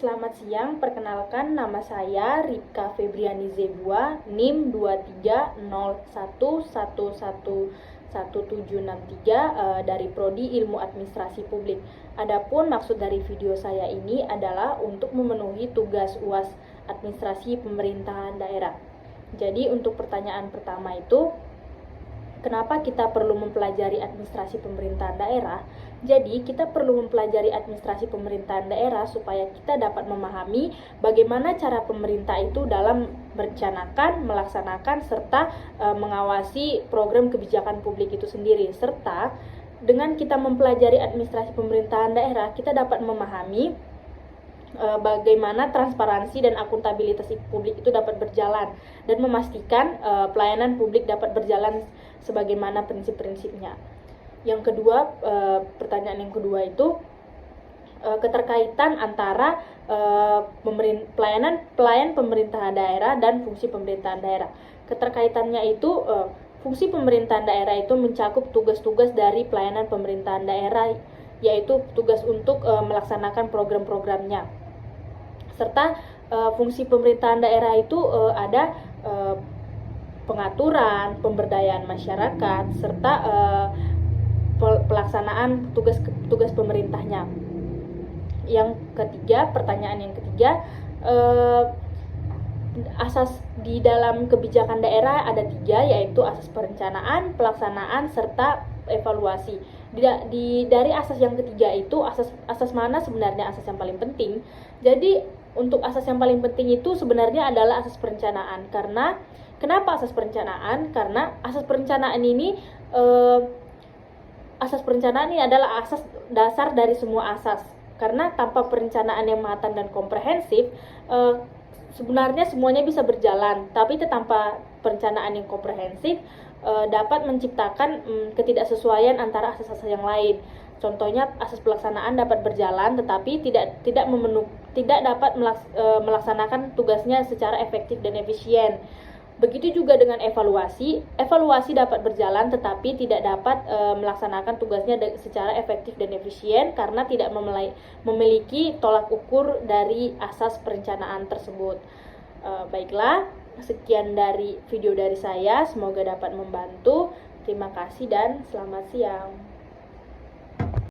Selamat siang, perkenalkan nama saya Ripka Febriani Zebua, NIM 230111111763 dari Prodi Ilmu Administrasi Publik. Adapun maksud dari video saya ini adalah untuk memenuhi tugas UAS Administrasi Pemerintahan Daerah. Jadi untuk pertanyaan pertama itu, kenapa kita perlu mempelajari administrasi pemerintahan daerah? Jadi, kita perlu mempelajari administrasi pemerintahan daerah supaya kita dapat memahami bagaimana cara pemerintah itu dalam merencanakan, melaksanakan, serta mengawasi program kebijakan publik itu sendiri. Serta, dengan kita mempelajari administrasi pemerintahan daerah, kita dapat memahami bagaimana transparansi dan akuntabilitas publik itu dapat berjalan dan memastikan pelayanan publik dapat berjalan sebagaimana prinsip-prinsipnya. Yang kedua, pertanyaan yang kedua itu keterkaitan antara pelayan pemerintahan daerah dan fungsi pemerintahan daerah. Keterkaitannya itu fungsi pemerintahan daerah itu mencakup tugas-tugas dari pelayanan pemerintahan daerah, yaitu tugas untuk melaksanakan program-programnya. Serta fungsi pemerintahan daerah itu ada pengaturan, pemberdayaan masyarakat, serta pelaksanaan tugas pemerintahnya. Yang ketiga, pertanyaan yang ketiga, asas di dalam kebijakan daerah ada 3, yaitu asas perencanaan, pelaksanaan, serta evaluasi. Dari asas yang ketiga itu, asas mana sebenarnya asas yang paling penting? Jadi untuk asas yang paling penting itu sebenarnya adalah asas perencanaan. Karena kenapa asas perencanaan? Karena asas perencanaan ini adalah asas dasar dari semua asas. Karena tanpa perencanaan yang matang dan komprehensif, sebenarnya semuanya bisa berjalan, tapi tanpa perencanaan yang komprehensif dapat menciptakan ketidaksesuaian antara asas-asas yang lain. Contohnya, asas pelaksanaan dapat berjalan tetapi tidak dapat melaksanakan tugasnya secara efektif dan efisien. Begitu juga dengan evaluasi dapat berjalan tetapi tidak dapat melaksanakan tugasnya secara efektif dan efisien karena tidak memiliki tolak ukur dari asas perencanaan tersebut. Baiklah, sekian dari video dari saya, semoga dapat membantu. Terima kasih dan selamat siang.